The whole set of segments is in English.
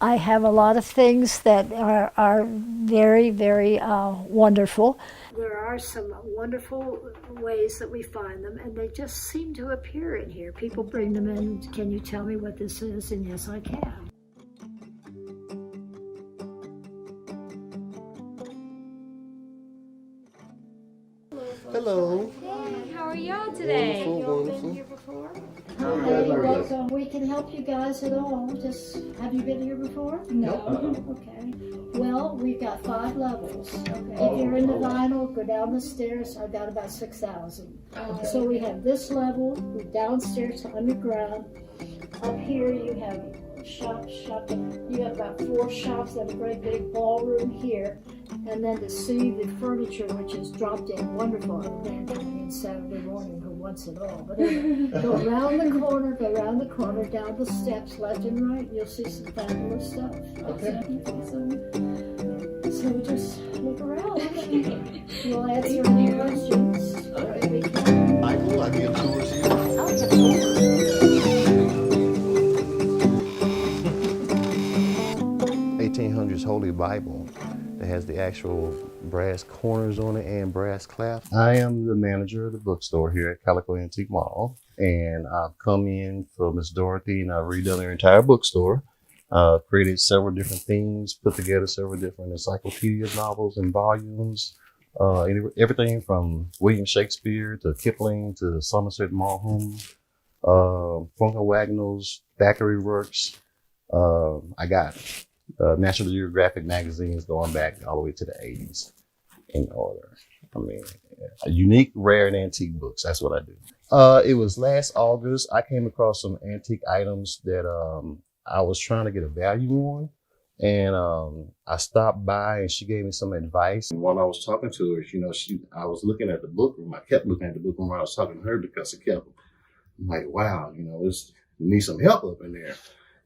I have a lot of things that are very, very wonderful. There are some wonderful ways that we find them, and they just seem to appear in here. People bring them in. Can you tell me what this is? And yes, I can. Hello. Hey, how are y'all today? Wonderful, Been here wonderful. before? Okay, welcome. We can help you guys at all. Just, have you been here before? No. Okay. Well, we've got 5 levels. Okay. If you're in the vinyl, go down the stairs. I've got about 6,000. Okay. So we have this level, downstairs to underground. Up here you have shopping. You have about 4 shops and a great big ballroom here. And then to see the furniture, which is dropped in wonderful, man coming in Saturday morning who wants it all. But anyway, go around the corner, down the steps, left and right, you'll see some fabulous stuff. Okay. So just look around. We'll answer any questions. Okay. We can. Michael, I give tours here. 1800s Holy Bible that has the actual brass corners on it and brass clasps. I am the manager of the bookstore here at Calico Antiques Mall, and I've come in for Miss Dorothy and I've redone her entire bookstore. Created several different themes, put together several different encyclopedia novels and volumes. Everything from William Shakespeare to Kipling to Somerset Maugham, Funko Wagnalls, Thackeray works. I got National Geographic magazines going back all the way to the 80s in order. I mean, unique, rare, and antique books. That's what I do. It was last August. I came across some antique items that I was trying to get a value on. And I stopped by and she gave me some advice. And while I was talking to her, I was looking at the book room. I kept looking at the book room while I was talking to her because I'm like, wow, we need some help up in there.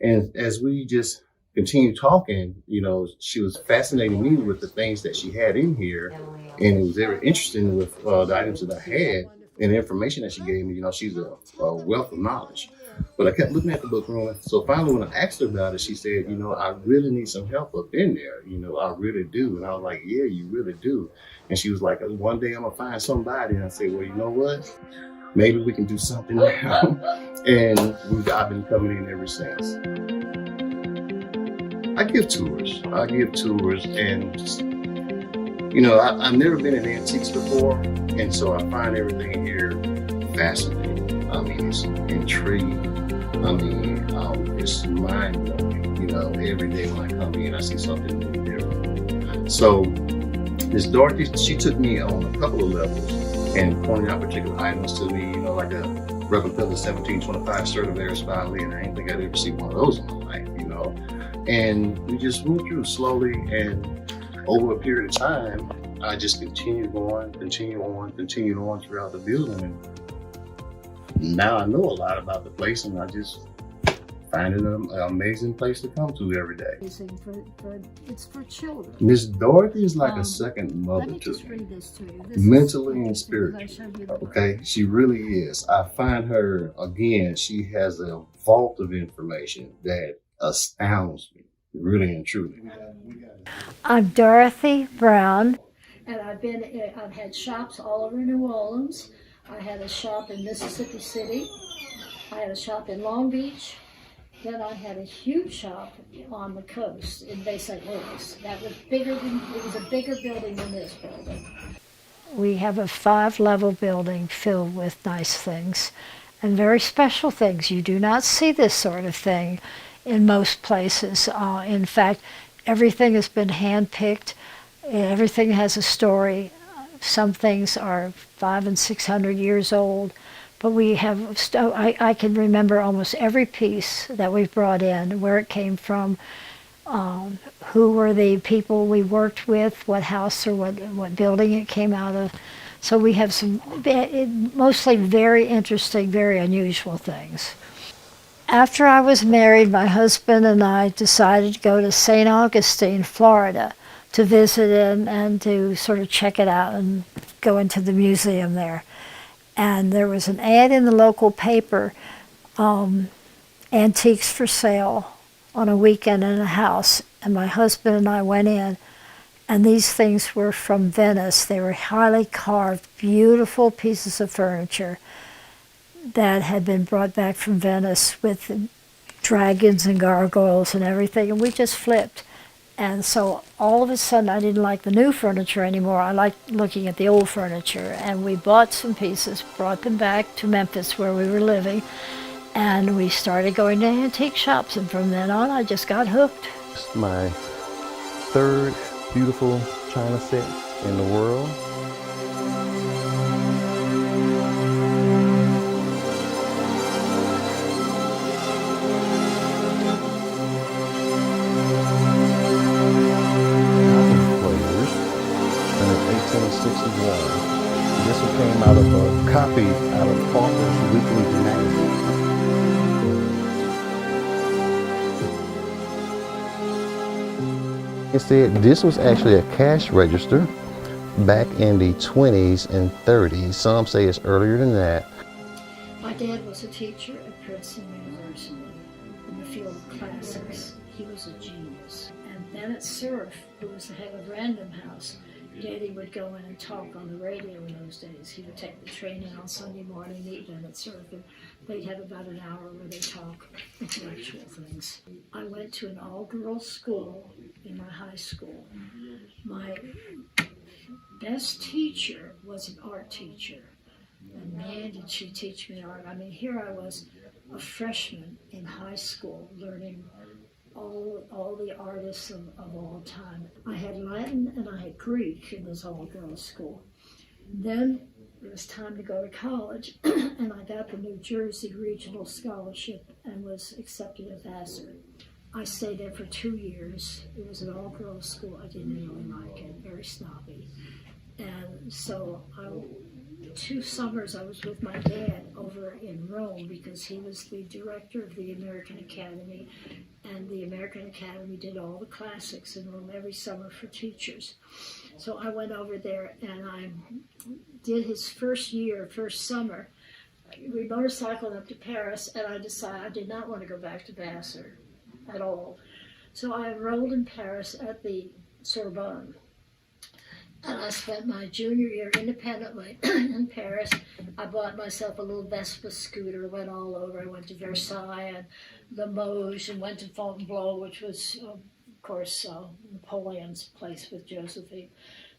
And as we just continued talking, she was fascinating me with the things that she had in here. And it was very interesting with the items that I had and the information that she gave me. She's a wealth of knowledge. But I kept looking at the book room. So finally, when I asked her about it, she said, I really need some help up in there. I really do. And I was like, yeah, you really do. And she was like, one day I'm going to find somebody. And I said, well, you know what? Maybe we can do something now. And I've been coming in ever since. I give tours. And, I've never been in antiques before. And so I find everything here fascinating. I mean, it's intriguing. I mean, it's mind-blowing. Every day when I come in, I see something new different. So, Miss Dorothy, she took me on a couple of levels and pointed out particular items to me, like a replica of the 1725 Stradivarius violin. I didn't think I'd ever see one of those in my life, And we just went through slowly, and over a period of time, I just continued on throughout the building. And now I know a lot about the place, and I just find it an amazing place to come to every day. It's for children. Miss Dorothy is like a second mother to me. Let me just read this to you. Mentally and spiritually. Okay, she really is. I find her, again, she has a vault of information that astounds me, really and truly. I'm Dorothy Brown, and I've had shops all over New Orleans. I had a shop in Mississippi City. I had a shop in Long Beach. Then I had a huge shop on the coast in Bay St. Louis. It was a bigger building than this building. We have a 5-level building filled with nice things and very special things. You do not see this sort of thing in most places. In fact, everything has been hand-picked. Everything has a story. Some things are 500 and 600 years old, but we have, I can remember almost every piece that we've brought in, where it came from, who were the people we worked with, what house or what building it came out of. So we have some mostly very interesting, very unusual things. After I was married, my husband and I decided to go to St. Augustine, Florida, to visit it and to sort of check it out and go into the museum there. And there was an ad in the local paper, antiques for sale on a weekend in a house, and my husband and I went in, and these things were from Venice. They were highly carved, beautiful pieces of furniture that had been brought back from Venice with dragons and gargoyles and everything, and we just flipped. And so all of a sudden I didn't like the new furniture anymore. I liked looking at the old furniture, and we bought some pieces, brought them back to Memphis where we were living, and we started going to antique shops, and from then on I just got hooked. It's my third beautiful china set in the world. This one came out of a copy out of Farmer's Weekly magazine. Instead, this was actually a cash register back in the 20s and 30s. Some say it's earlier than that. My dad was a teacher at Princeton University in the field of classics. He was a genius. And then at Surf, who was the head of Random House, Daddy would go in and talk on the radio in those days. He would take the train in on Sunday morning, meet them at Surf, and they'd have about an hour where they talk intellectual things. I went to an all-girls school in my high school. My best teacher was an art teacher. And man, did she teach me art. I mean, here I was, a freshman in high school, learning all the artists of all time. I had Latin and I had Greek in this all-girls school. Then it was time to go to college, and I got the New Jersey Regional Scholarship and was accepted at Vassar. I stayed there for 2 years. It was an all-girls school. I didn't really like it, very snobby. And so 2 summers I was with my dad over in Rome because he was the director of the American Academy, and the American Academy did all the classics in Rome every summer for teachers. So I went over there and I did his first summer. We motorcycled up to Paris, and I decided I did not want to go back to Vassar at all. So I enrolled in Paris at the Sorbonne. And I spent my junior year independently in Paris. I bought myself a little Vespa scooter, went all over. I went to Versailles and Limoges and went to Fontainebleau, which was, of course, Napoleon's place with Josephine.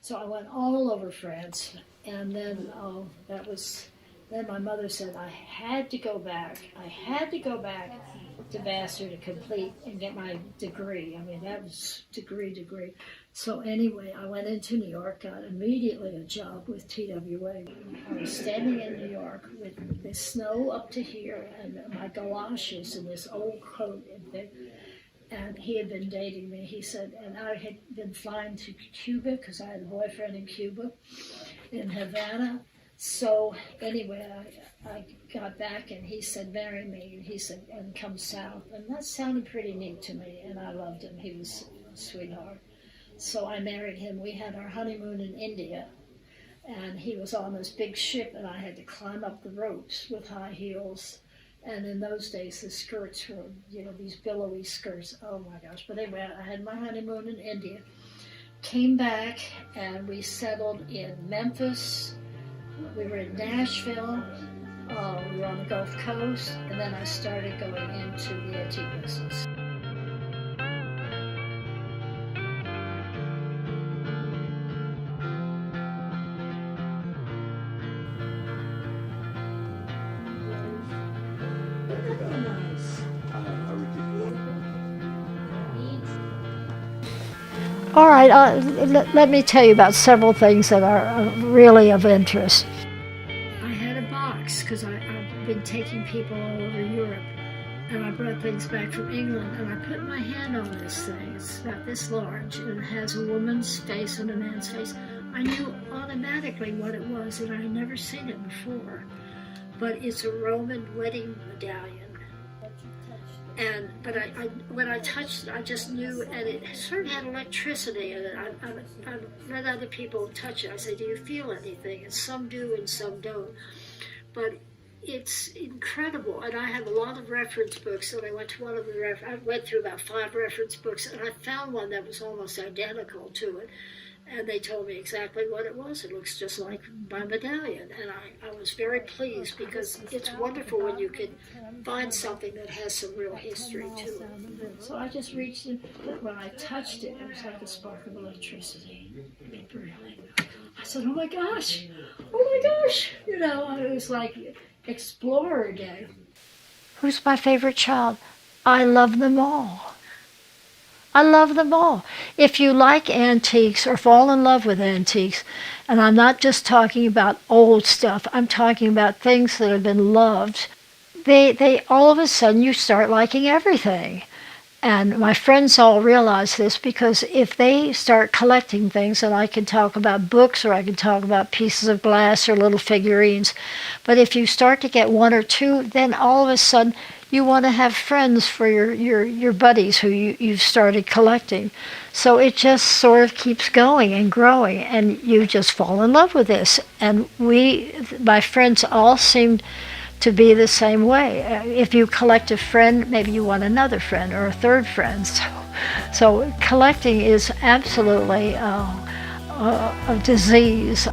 So I went all over France. And then then my mother said I had to go back. I had to go back to Vassar to complete and get my degree. I mean, that was degree. So anyway, I went into New York, got immediately a job with TWA. I was standing in New York with the snow up to here and my galoshes and this old coat and thing. And he had been dating me, he said, and I had been flying to Cuba because I had a boyfriend in Cuba, in Havana. So anyway, I got back and he said, marry me, and he said, and come south. And that sounded pretty neat to me, and I loved him. He was a sweetheart. So I married him. We had our honeymoon in India, and he was on this big ship, and I had to climb up the ropes with high heels. And in those days, the skirts were, these billowy skirts. Oh my gosh. But anyway, I had my honeymoon in India, came back, and we settled in Memphis. We were in Nashville, we were on the Gulf Coast, and then I started going into the antique business. All right, let me tell you about several things that are really of interest. I had a box because I've been taking people all over Europe, and I brought things back from England, and I put my hand on this thing. It's about this large, and it has a woman's face and a man's face. I knew automatically what it was, and I had never seen it before. But it's a Roman wedding medallion. But when I touched it, I just knew, and it sort of had electricity in it. I let other people touch it. I said, do you feel anything? And some do and some don't. But It's incredible, and I have a lot of reference books. And I went to one of the I went through about 5 reference books, and I found one that was almost identical to it. And they told me exactly what it was. It looks just like my medallion, and I was very pleased because it's wonderful when you can find something that has some real history to it. So I just reached in, but when I touched it, it was like a spark of electricity. Really. I said, "Oh my gosh! Oh my gosh!" You know, it was like Explorer Day. Who's my favorite child? I love them all. I love them all. If you like antiques or fall in love with antiques, and I'm not just talking about old stuff, I'm talking about things that have been loved, they all of a sudden you start liking everything. And my friends all realize this because if they start collecting things, and I can talk about books or I can talk about pieces of glass or little figurines, but if you start to get 1 or 2, then all of a sudden you want to have friends for your buddies who you've started collecting. So it just sort of keeps going and growing, and you just fall in love with this. And my friends all seem to be the same way. If you collect a friend, maybe you want another friend or a third friend. So collecting is absolutely a disease.